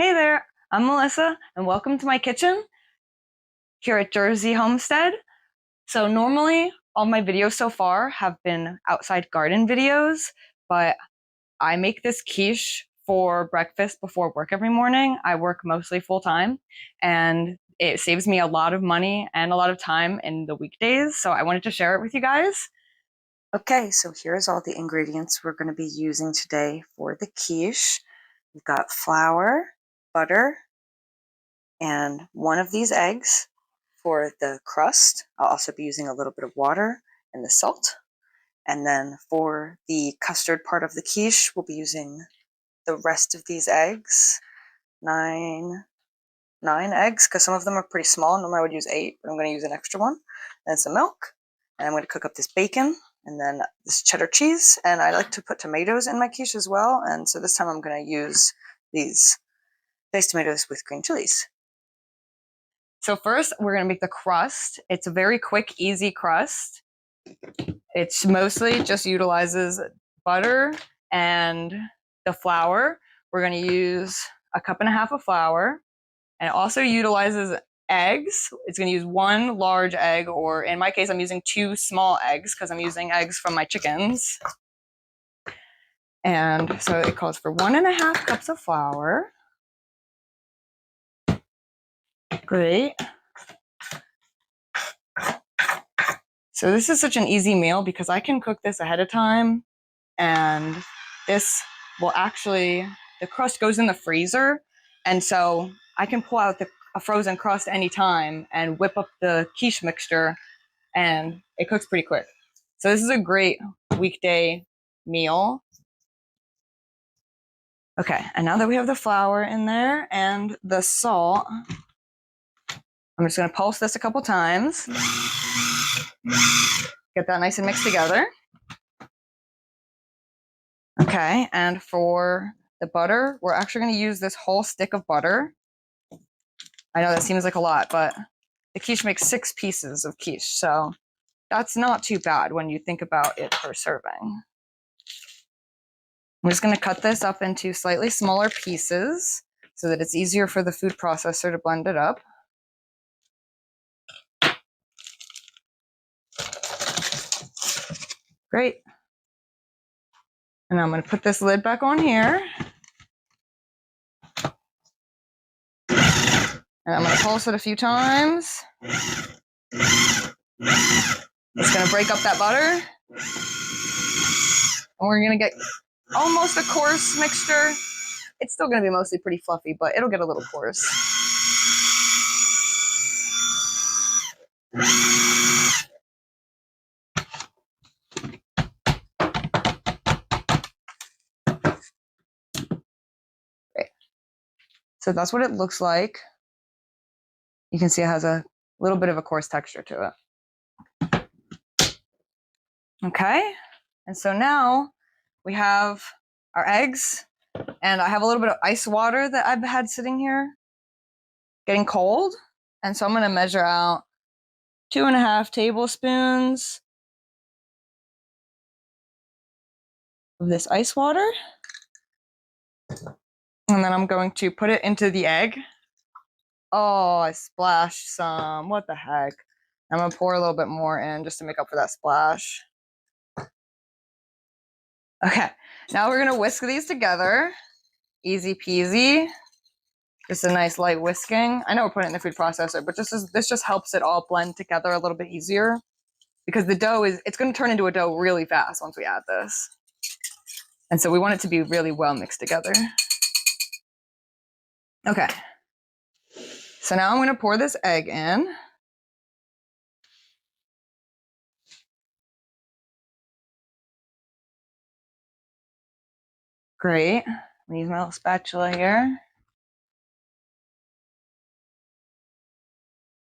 Hey there, I'm Melissa, and welcome to my kitchen here at Jersey Homestead. So normally, all my videos so far have been outside garden videos, but I make this quiche for breakfast before work every morning. I work mostly full time, and it saves me a lot of money and a lot of time in the weekdays, so I wanted to share it with you guys. Okay, so here's all the ingredients we're going to be using today for the quiche. We've got flour, butter, and one of these eggs. For the crust, I'll also be using a little bit of water and the salt. And then for the custard part of the quiche, we'll be using the rest of these eggs. Nine eggs, because some of them are pretty small. Normally I would use 8, but I'm going to use an extra one. And some milk. And I'm going to cook up this bacon and then this cheddar cheese. And I like to put tomatoes in my quiche as well. And so this time I'm going to use these diced tomatoes with green chilies. So first, we're going to make the crust. It's a very quick, easy crust. It's mostly just utilizes butter and the flour. We're going to use a cup and a half of flour, and it also utilizes eggs. It's going to use 1 large egg, or in my case, I'm using 2 small eggs because I'm using eggs from my chickens. And so it calls for 1.5 cups of flour. Great. So this is such an easy meal because I can cook this ahead of time, and this will actually, the crust goes in the freezer, and so I can pull out a frozen crust anytime and whip up the quiche mixture, and it cooks pretty quick. So this is a great weekday meal. Okay, and now that we have the flour in there and the salt, I'm just gonna pulse this a couple times. Get that nice and mixed together. Okay, and for the butter, we're actually gonna use this whole stick of butter. I know that seems like a lot, but the quiche makes 6 pieces of quiche, so that's not too bad when you think about it per serving. I'm just gonna cut this up into slightly smaller pieces so that it's easier for the food processor to blend it up. Great. And I'm gonna put this lid back on here. And I'm gonna pulse it a few times. It's gonna break up that butter. And we're gonna get almost a coarse mixture. It's still gonna be mostly pretty fluffy, but it'll get a little coarse. Great. So that's what it looks like. You can see it has a little bit of a coarse texture to it. Okay, and so now we have our eggs, and I have a little bit of ice water that I've had sitting here getting cold, and so I'm going to measure out 2.5 tablespoons of this ice water, and then I'm going to put it into the egg. Oh, I splashed some. What the heck? I'm going to pour a little bit more in just to make up for that splash. Okay, now we're going to whisk these together. Easy peasy. Just a nice light whisking. I know we're putting it in the food processor, but this just helps it all blend together a little bit easier, because the dough it's going to turn into a dough really fast once we add this. And so we want it to be really well mixed together. Okay. So now I'm going to pour this egg in. Great. I'm going to use my little spatula here.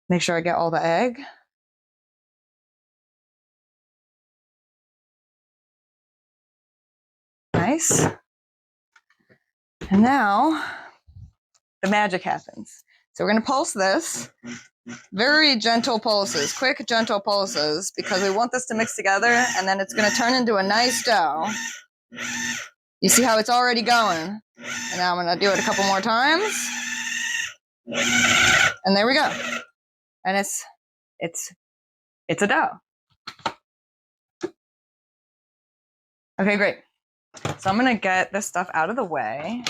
Make sure I get all the egg. Nice. And now the magic happens. So we're going to pulse this. Very gentle pulses, quick, gentle pulses, because we want this to mix together, and then it's going to turn into a nice dough. You see how it's already going? And now I'm gonna do it a couple more times. And there we go. And it's a dough. Okay, great. So I'm gonna get this stuff out of the way.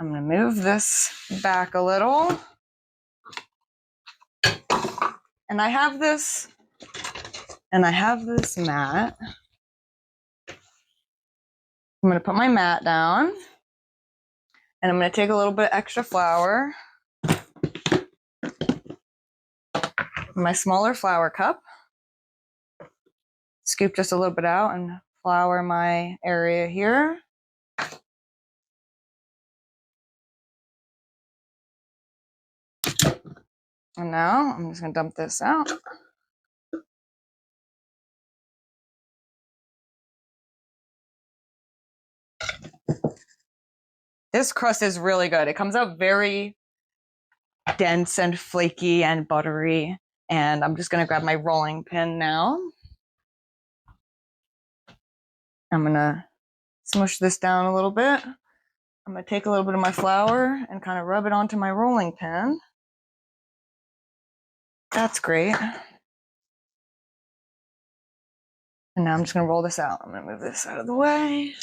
I'm gonna move this back a little. And I have this mat. I'm gonna put my mat down, and I'm gonna take a little bit extra flour, my smaller flour cup, scoop just a little bit out and flour my area here. And now I'm just gonna dump this out. This crust is really good. It comes out very dense and flaky and buttery. And I'm just gonna grab my rolling pin now. I'm gonna smush this down a little bit. I'm gonna take a little bit of my flour and kind of rub it onto my rolling pin. That's great. And now I'm just gonna roll this out. I'm gonna move this out of the way.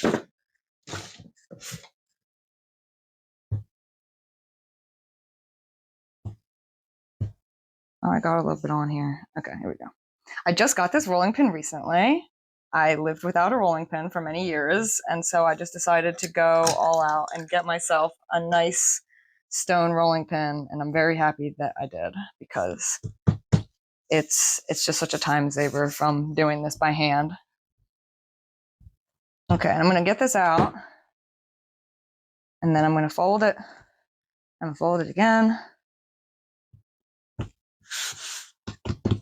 Oh, I got a little bit on here. Okay, here we go. I just got this rolling pin recently. I lived without a rolling pin for many years, and so I just decided to go all out and get myself a nice stone rolling pin, and I'm very happy that I did because it's just such a time saver from doing this by hand. Okay, I'm gonna get this out, and then I'm gonna fold it and fold it again.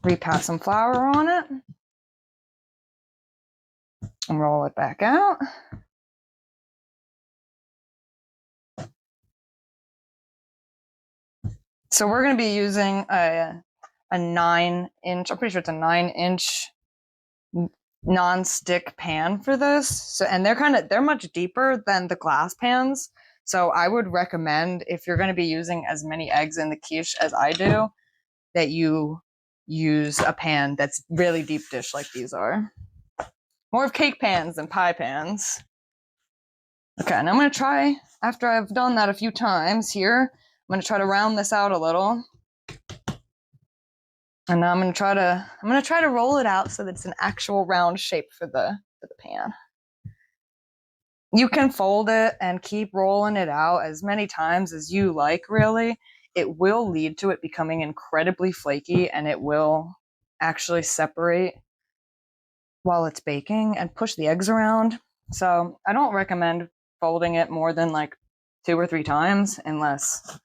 Repass some flour on it and roll it back out. So we're going to be using a 9-inch, I'm pretty sure it's a 9-inch non-stick pan for this. So, and they're much deeper than the glass pans. So I would recommend, if you're going to be using as many eggs in the quiche as I do, that you use a pan that's really deep dish like these are. More of cake pans than pie pans. Okay, and I'm going to try, after I've done that a few times here, I'm going to try to round this out a little. And now I'm going to try to roll it out so that it's an actual round shape for the pan. You can fold it and keep rolling it out as many times as you like, really. It will lead to it becoming incredibly flaky, and it will actually separate while it's baking and push the eggs around. So I don't recommend folding it more than like 2 or 3 times unless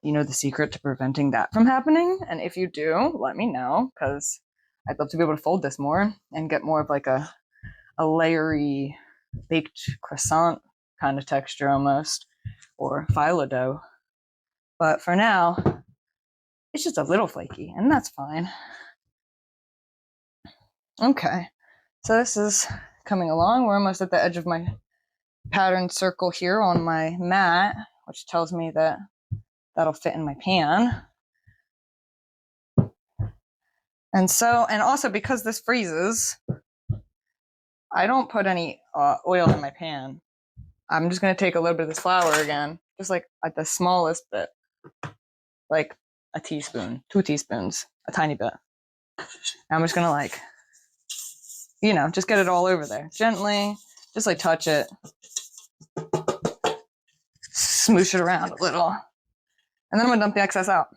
you know the secret to preventing that from happening. And if you do, let me know, because I'd love to be able to fold this more and get more of like a layery baked croissant kind of texture almost, or phyllo dough. But for now, it's just a little flaky, and that's fine. Okay, so this is coming along. We're almost at the edge of my pattern circle here on my mat, which tells me that that'll fit in my pan. And also because this freezes, I don't put any oil in my pan. I'm just going to take a little bit of this flour again, just like at the smallest bit, like a teaspoon, 2 teaspoons, a tiny bit. I'm just going to like, just get it all over there. Gently, just like touch it, smoosh it around a little. And then I'm going to dump the excess out.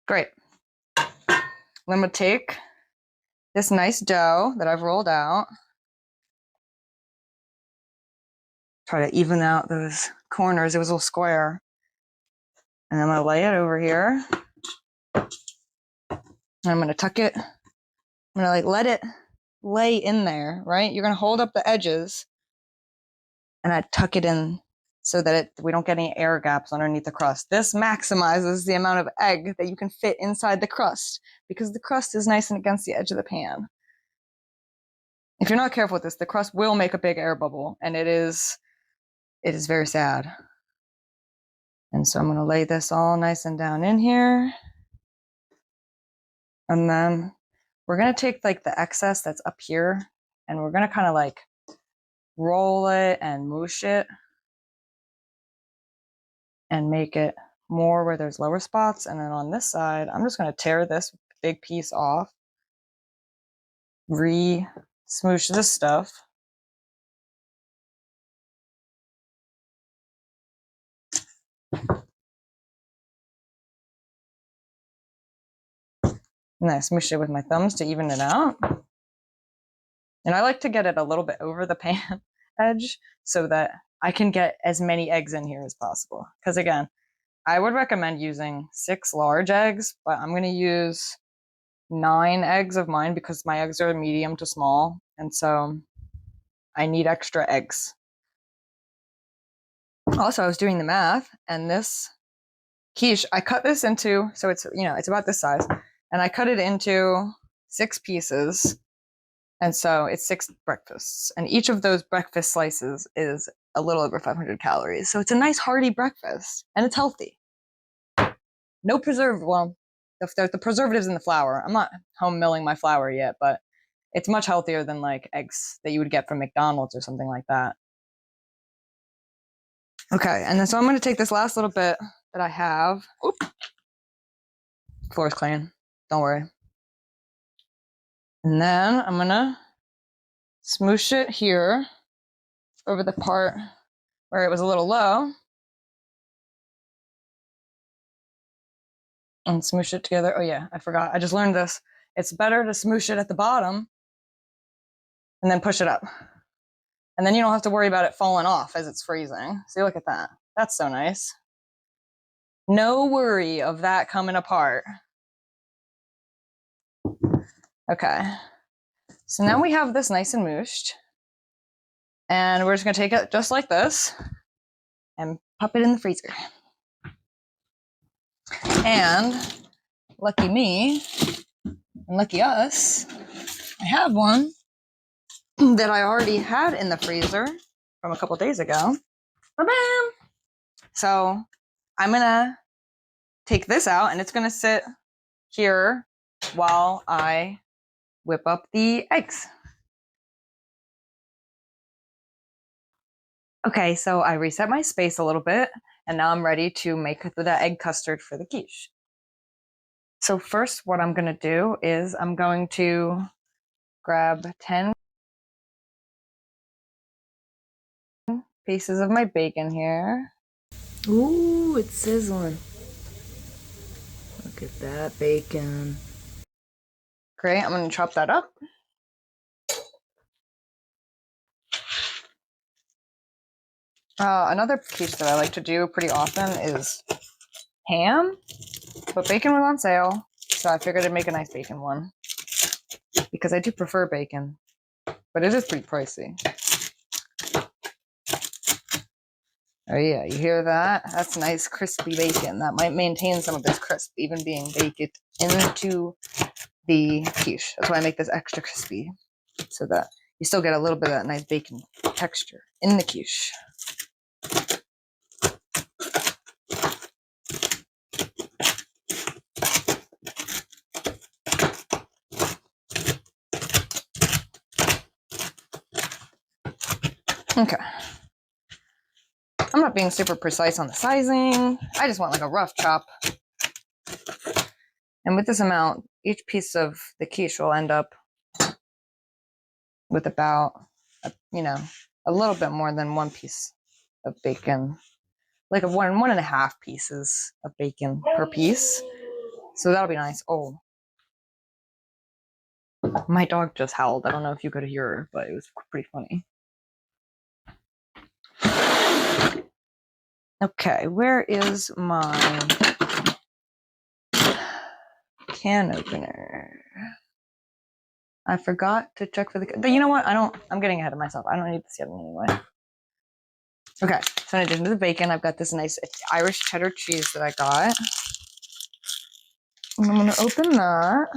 Great. Then I'm going to take this nice dough that I've rolled out, try to even out those corners. It was a little square. And I'm going to lay it over here. And I'm going to tuck it. I'm going to like let it lay in there, right? You're going to hold up the edges and I tuck it in so that we don't get any air gaps underneath the crust. This maximizes the amount of egg that you can fit inside the crust because the crust is nice and against the edge of the pan. If you're not careful with this, the crust will make a big air bubble, and it is very sad. And so I'm going to lay this all nice and down in here. And then we're going to take like the excess that's up here, and we're going to kind of like roll it and moosh it and make it more where there's lower spots. And then on this side, I'm just going to tear this big piece off, smoosh this stuff. And I smoosh it with my thumbs to even it out. And I like to get it a little bit over the pan edge so that I can get as many eggs in here as possible. Because again, I would recommend using 6 large eggs, but I'm going to use 9 eggs of mine because my eggs are medium to small. And so I need extra eggs. Also, I was doing the math, and this quiche, I cut this into, so it's, it's about this size, and I cut it into 6 pieces. And so it's 6 breakfasts, and each of those breakfast slices is a little over 500 calories. So it's a nice hearty breakfast, and it's healthy. No well, the preservatives in the flour. I'm not home milling my flour yet, but it's much healthier than like eggs that you would get from McDonald's or something like that. Okay, and then so I'm going to take this last little bit that I have. Oop. Floor's clean. Don't worry. And then I'm going to smoosh it here over the part where it was a little low. And smoosh it together. Oh yeah, I forgot. I just learned this. It's better to smoosh it at the bottom and then push it up. And then you don't have to worry about it falling off as it's freezing. See, look at that. That's so nice. No worry of that coming apart. Okay. So now we have this nice and mooshed. And we're just going to take it just like this and pop it in the freezer. And lucky me and lucky us, I have one that I already had in the freezer from a couple days ago. Ba-bam! So I'm going to take this out, and it's going to sit here while I whip up the eggs. Okay, so I reset my space a little bit, and now I'm ready to make the egg custard for the quiche. So first, what I'm going to do is I'm going to grab 10 pieces of my bacon here. Ooh, it's sizzling. Look at that bacon. Great, I'm going to chop that up. Another quiche that I like to do pretty often is ham, but bacon was on sale, so I figured I'd make a nice bacon one. Because I do prefer bacon, but it is pretty pricey. Oh yeah, you hear that? That's nice crispy bacon. That might maintain some of its crisp, even being baked into the quiche. That's why I make this extra crispy, so that you still get a little bit of that nice bacon texture in the quiche. Okay. I'm not being super precise on the sizing. I just want like a rough chop. And with this amount, each piece of the quiche will end up with about, a little bit more than 1 piece of bacon. Like 1.5 pieces of bacon per piece. So that'll be nice. Oh, my dog just howled. I don't know if you could hear her, but it was pretty funny. Okay, where is my can opener? I forgot to check for the. You know what? I'm getting ahead of myself. I don't need this yet anyway. Okay, so in addition to the bacon, I've got this nice Irish cheddar cheese that I got. And I'm going to open that.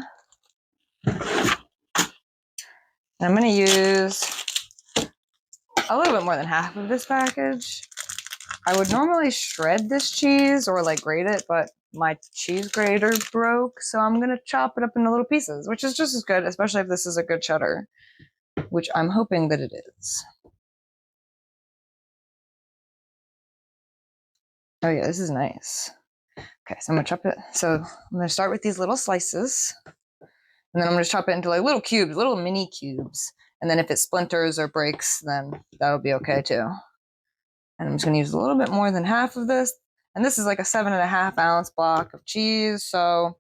And I'm going to use a little bit more than half of this package. I would normally shred this cheese or like grate it, but my cheese grater broke, so I'm going to chop it up into little pieces, which is just as good, especially if this is a good cheddar, which I'm hoping that it is. Oh yeah, this is nice. Okay, so I'm gonna chop it. So I'm gonna start with these little slices, and then I'm gonna chop it into like little cubes, little mini cubes. And then if it splinters or breaks, then that'll be okay too. And I'm just gonna use a little bit more than half of this. And this is like a 7.5 ounce block of cheese. So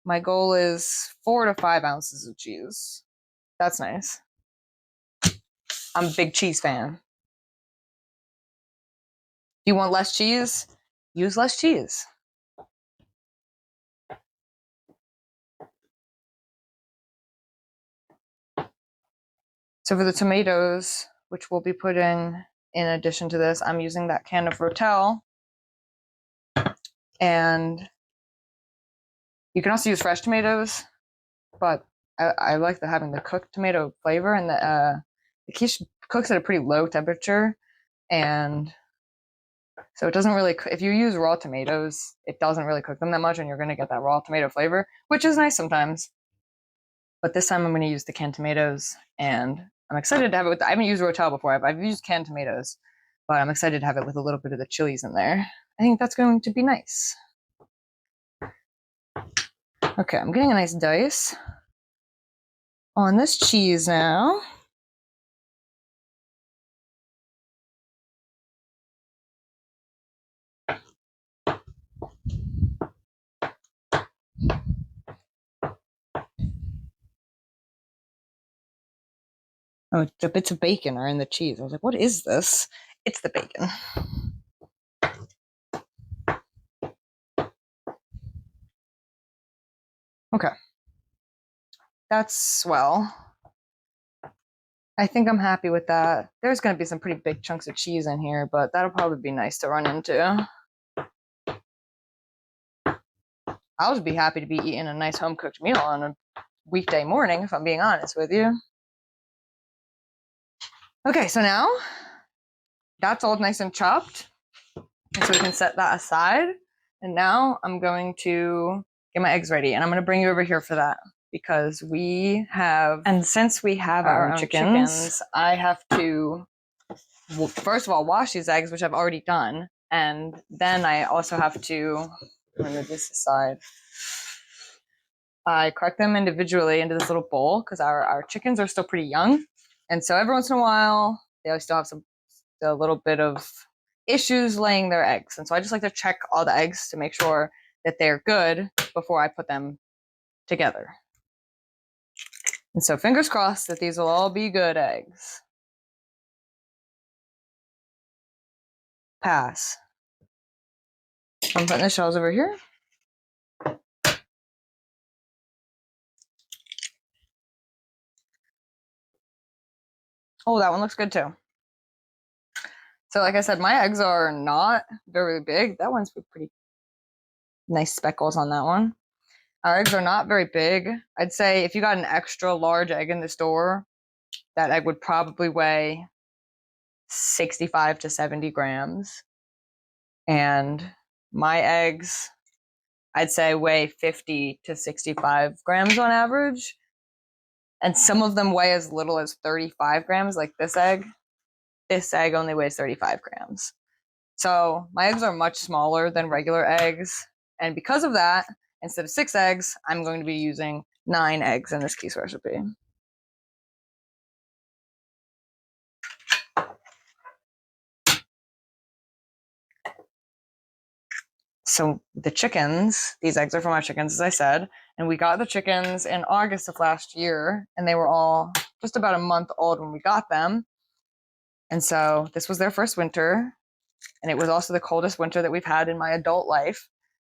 my goal is 4 to 5 ounces of cheese. That's nice. I'm a big cheese fan. If you want less cheese, use less cheese. So for the tomatoes, which we'll be putting in addition to this, I'm using that can of Rotel. And you can also use fresh tomatoes, but I like having the cooked tomato flavor, and the quiche cooks at a pretty low temperature, and so it doesn't really, if you use raw tomatoes, it doesn't really cook them that much, and you're going to get that raw tomato flavor, which is nice sometimes. But this time I'm going to use the canned tomatoes, and I'm excited to have it with, I haven't used Rotel before, I've used canned tomatoes, but I'm excited to have it with a little bit of the chilies in there. I think that's going to be nice. Okay, I'm getting a nice dice on this cheese now. Oh, the bits of bacon are in the cheese. I was like, what is this? It's the bacon. Okay. That's swell. I think I'm happy with that. There's going to be some pretty big chunks of cheese in here, but that'll probably be nice to run into. I'll just be happy to be eating a nice home-cooked meal on a weekday morning, if I'm being honest with you. Okay, so now that's all nice and chopped. And so we can set that aside. And now I'm going to get my eggs ready. And I'm going to bring you over here for that because we have, and since we have our own chickens, I have to, well, first of all, wash these eggs, which I've already done. And then I also have to, I'm going to move this aside. I crack them individually into this little bowl because our chickens are still pretty young. And so every once in a while, they always still have a little bit of issues laying their eggs. And so I just like to check all the eggs to make sure that they're good before I put them together. And so fingers crossed that these will all be good eggs. Pass. I'm putting the shells over here. Oh, that one looks good too. So like I said, my eggs are not very big. That one's pretty nice speckles on that one. Our eggs are not very big. I'd say if you got an extra large egg in the store, that egg would probably weigh 65 to 70 grams. And my eggs, I'd say weigh 50 to 65 grams on average. And some of them weigh as little as 35 grams, like this egg. This egg only weighs 35 grams. So my eggs are much smaller than regular eggs. And because of that, instead of 6 eggs, I'm going to be using 9 eggs in this quiche recipe. So the chickens, these eggs are from our chickens, as I said, and we got the chickens in August of last year, and they were all just about a month old when we got them. And so this was their first winter, and it was also the coldest winter that we've had in my adult life.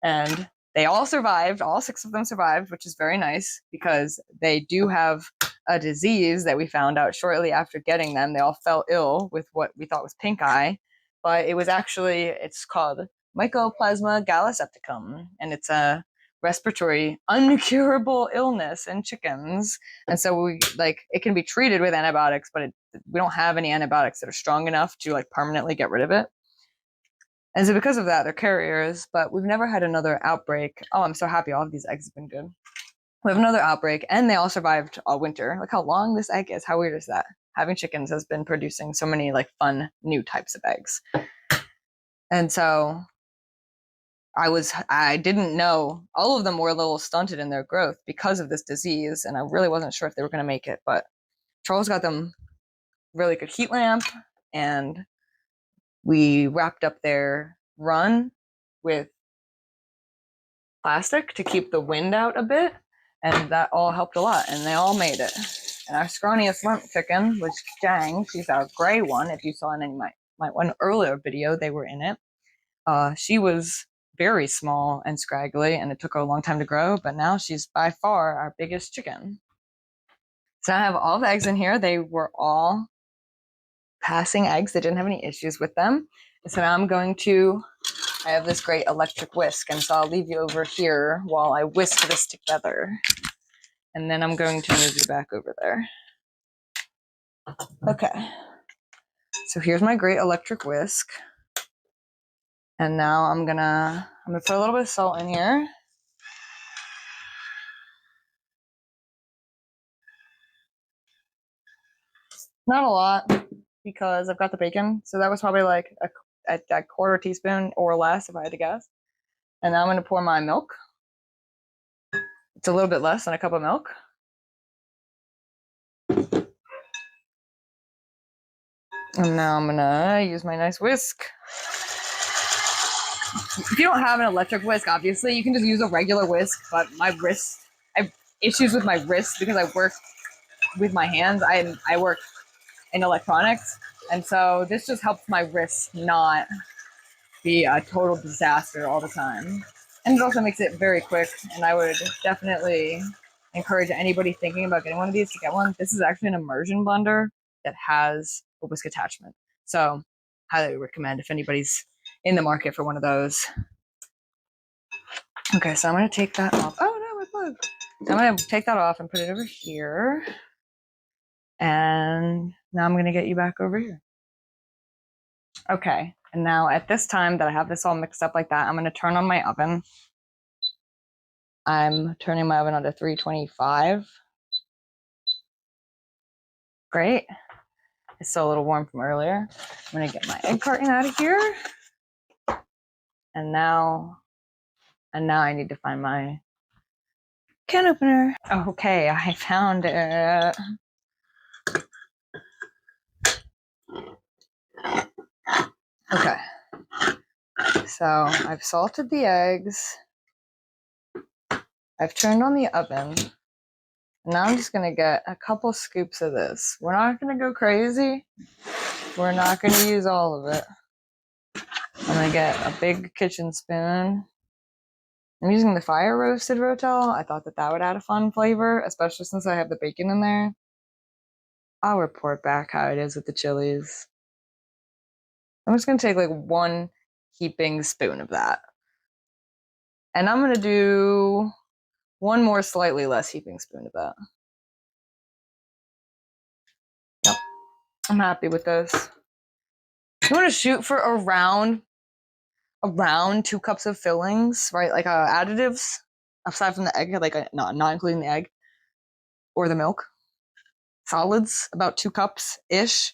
And they all survived, all 6 of them survived, which is very nice because they do have a disease that we found out shortly after getting them. They all fell ill with what we thought was pink eye, but it was actually, it's called Mycoplasma gallisepticum, and it's a respiratory uncurable illness in chickens. And so we like it can be treated with antibiotics, but we don't have any antibiotics that are strong enough to like permanently get rid of it. And so because of that, they're carriers, but we've never had another outbreak. Oh, I'm so happy all of these eggs have been good. We have another outbreak, and they all survived all winter. Look how long this egg is. How weird is that? Having chickens has been producing so many like fun new types of eggs. And so I didn't know, all of them were a little stunted in their growth because of this disease, and I really wasn't sure if they were going to make it, but Charles got them really good heat lamp, and we wrapped up their run with plastic to keep the wind out a bit, and that all helped a lot, and they all made it. And our scrawniest rump chicken was Jang. She's our gray one. If you saw in any my one earlier video, they were in it. She was very small and scraggly, and it took her a long time to grow, but now she's by far our biggest chicken. So I have all the eggs in here. They were all passing eggs. They didn't have any issues with them. So now I have this great electric whisk, and so I'll leave you over here while I whisk this together. And then I'm going to move you back over there. Okay. So here's my great electric whisk. And now I'm gonna put a little bit of salt in here. Not a lot, because I've got the bacon. So that was probably like a quarter teaspoon or less if I had to guess. And now I'm gonna pour my milk. It's a little bit less than a cup of milk. And now I'm gonna use my nice whisk. If you don't have an electric whisk, obviously, you can just use a regular whisk, but I have issues with my wrist because I work with my hands. I work in electronics, and so this just helps my wrist not be a total disaster all the time. And it also makes it very quick, and I would definitely encourage anybody thinking about getting one of these to get one. This is actually an immersion blender that has a whisk attachment. So highly recommend if anybody's in the market for one of those. Okay, so I'm gonna take that off. Oh no, my plug. So I'm gonna take that off and put it over here. And now I'm gonna get you back over here. Okay, and now at this time that I have this all mixed up like that, I'm gonna turn on my oven. I'm turning my oven on to 325. Great. It's still a little warm from earlier. I'm gonna get my egg carton out of here. And now I need to find my can opener. Okay, I found it. Okay. So I've salted the eggs. I've turned on the oven. Now I'm just gonna get a couple scoops of this. We're not gonna go crazy. We're not gonna use all of it. I'm gonna get a big kitchen spoon. I'm using the fire roasted rotel. I thought that would add a fun flavor, especially since I have the bacon in there. I'll report back how it is with the chilies. I'm just gonna take like one heaping spoon of that. And I'm gonna do one more slightly less heaping spoon of that. Yep, I'm happy with this. You want to shoot for around 2 cups of fillings, right? Like additives, aside from the egg, like not including the egg or the milk. Solids, about 2 cups ish.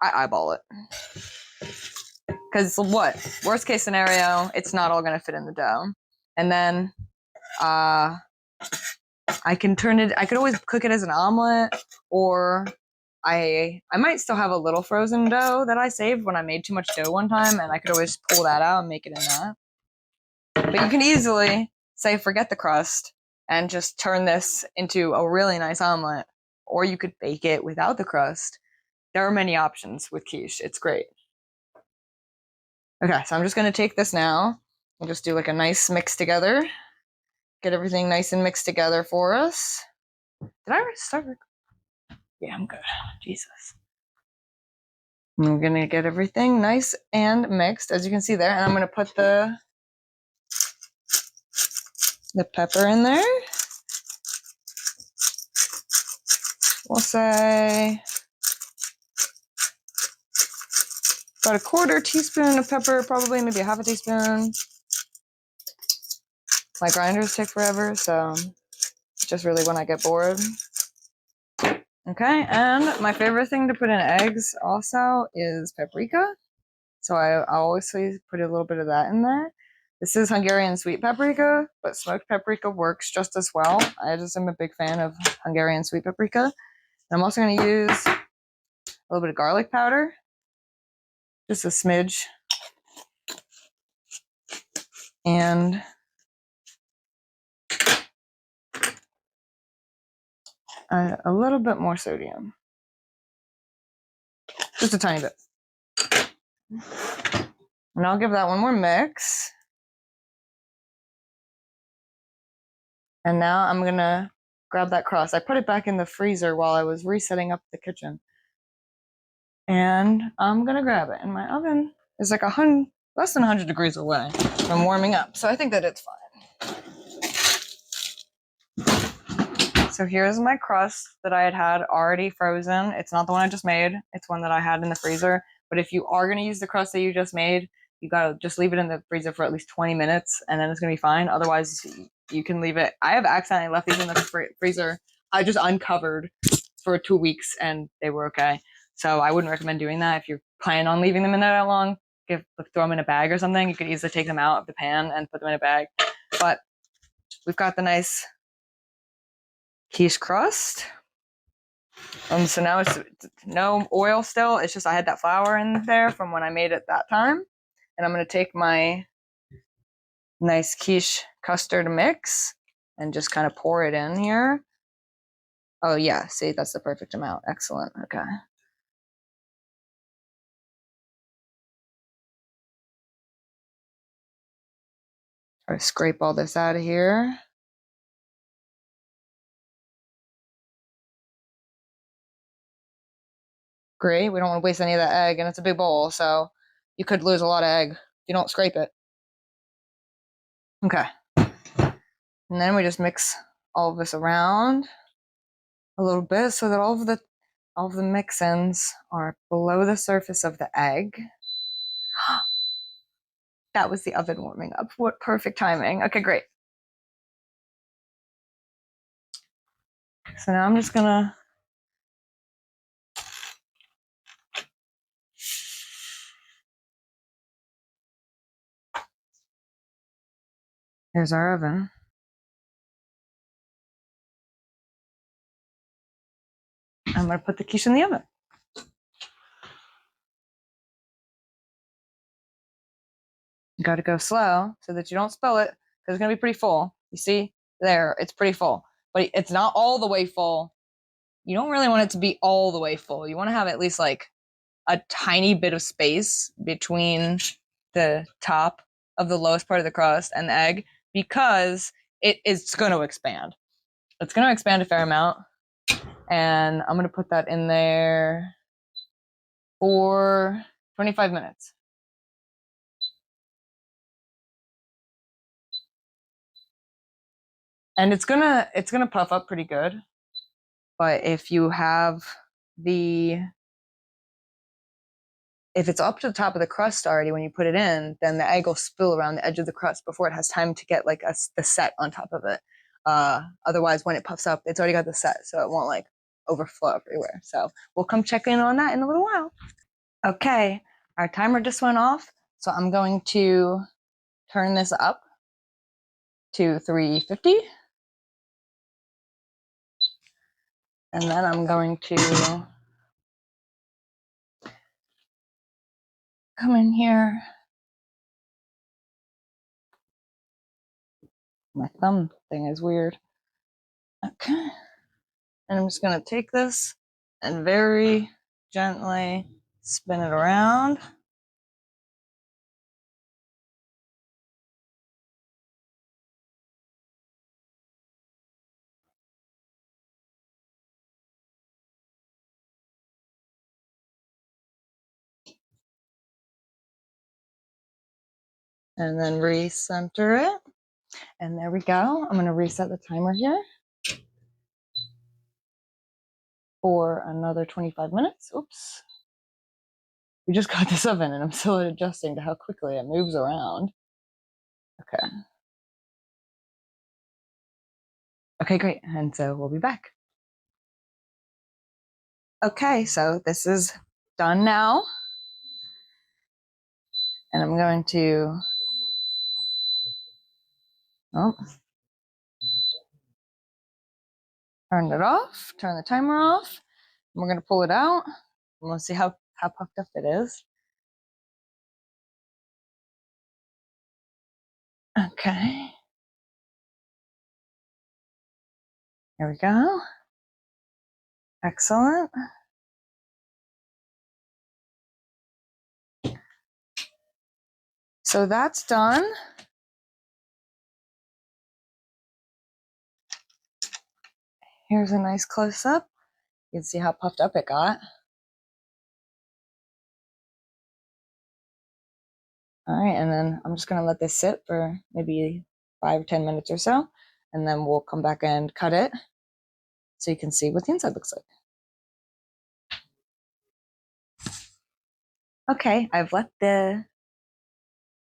I eyeball it. Because what? Worst case scenario, it's not all gonna fit in the dough. And then I could always cook it as an omelet, or I might still have a little frozen dough that I saved when I made too much dough one time, and I could always pull that out and make it in that. But you can easily say forget the crust and just turn this into a really nice omelet, or you could bake it without the crust. There are many options with quiche. It's great. Okay, so I'm just gonna take this now and just do like a nice mix together. Get everything nice and mixed together for us. Did I start? Yeah, I'm good. Jesus. I'm gonna get everything nice and mixed, as you can see there, and I'm gonna put the pepper in there. We'll say about a quarter teaspoon of pepper, probably maybe a half a teaspoon. My grinders take forever, so just really when I get bored. Okay, and my favorite thing to put in eggs also is paprika. So I always put a little bit of that in there. This is Hungarian sweet paprika, but smoked paprika works just as well. I just am a big fan of Hungarian sweet paprika. And I'm also going to use a little bit of garlic powder, just a smidge, and a little bit more sodium, just a tiny bit. And I'll give that one more mix. And now I'm gonna grab that crust. I put it back in the freezer while I was resetting up the kitchen. And I'm gonna grab it. And my oven is like less than 100 degrees away from warming up. So I think that it's fine. So here's my crust that I had already frozen. It's not the one I just made. It's one that I had in the freezer. But if you are gonna use the crust that you just made, you gotta just leave it in the freezer for at least 20 minutes and then it's gonna be fine. Otherwise, you can leave it. I have accidentally left these in the freezer. I just uncovered for 2 weeks and they were okay. So I wouldn't recommend doing that. If you're planning on leaving them in there that long, throw them in a bag or something. You could easily take them out of the pan and put them in a bag. But we've got the nice quiche crust. So now it's no oil still. It's just I had that flour in there from when I made it that time. And I'm going to take my nice quiche custard mix and just kind of pour it in here. Oh yeah, see, that's the perfect amount. Excellent. Okay. Try to scrape all this out of here. Great. We don't want to waste any of that egg, and it's a big bowl, so you could lose a lot of egg if you don't scrape it. Okay. And then we just mix all of this around a little bit so that all of the mix-ins are below the surface of the egg. That was the oven warming up. What perfect timing. Okay, great. So now I'm just gonna here's our oven. I'm gonna put the quiche in the oven. You gotta go slow so that you don't spill it because it's gonna be pretty full. You see there, it's pretty full, but it's not all the way full. You don't really want it to be all the way full. You want to have at least like a tiny bit of space between the top of the lowest part of the crust and the egg because it's going to expand. It's going to expand a fair amount. And I'm going to put that in there for 25 minutes. And it's gonna puff up pretty good. But if you have if it's up to the top of the crust already when you put it in, then the egg will spill around the edge of the crust before it has time to get like the set on top of it. Otherwise, when it puffs up, it's already got the set, so it won't like overflow everywhere. So we'll come check in on that in a little while. Okay, our timer just went off, so I'm going to turn this up to 350. And then I'm going to come in here. My thumb thing is weird. Okay. And I'm just going to take this and very gently spin it around. and then recenter it. And there we go. I'm going to reset the timer here for another 25 minutes. Oops. We just got this oven and I'm still adjusting to how quickly it moves around. Okay. Okay, great. And so we'll be back. Okay, so this is done now. And I'm going to, turn it off, turn the timer off. And we're going to pull it out. And we'll see how puffed up it is. Okay. There we go. Excellent. So that's done. Here's a nice close-up. You can see how puffed up it got. All right, and then I'm just gonna let this sit for maybe 5 or 10 minutes or so, and then we'll come back and cut it so you can see what the inside looks like. Okay, I've let the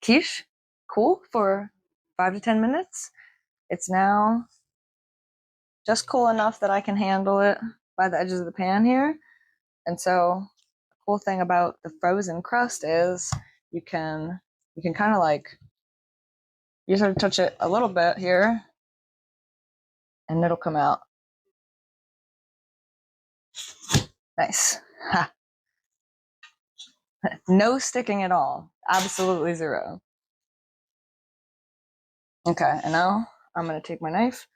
quiche cool for 5 to 10 minutes. It's now just cool enough that I can handle it by the edges of the pan here. And so the cool thing about the frozen crust is you can kind of like, you sort of touch it a little bit here and it'll come out. Nice. Ha. No sticking at all. Absolutely zero. Okay, and now I'm going to take my knife.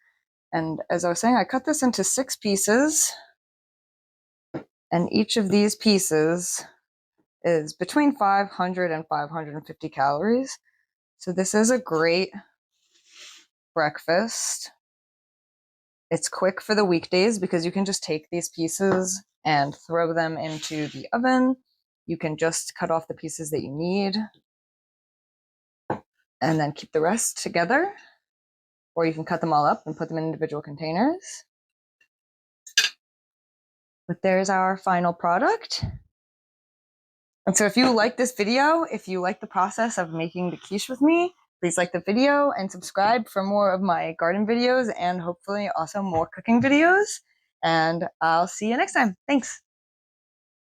And as I was saying, I cut this into 6 pieces. And each of these pieces is between 500 and 550 calories. So this is a great breakfast. It's quick for the weekdays because you can just take these pieces and throw them into the oven. You can just cut off the pieces that you need and then keep the rest together. Or you can cut them all up and put them in individual containers. But there's our final product. And so if you like this video, if you like the process of making the quiche with me, please like the video and subscribe for more of my garden videos and hopefully also more cooking videos. And I'll see you next time. Thanks.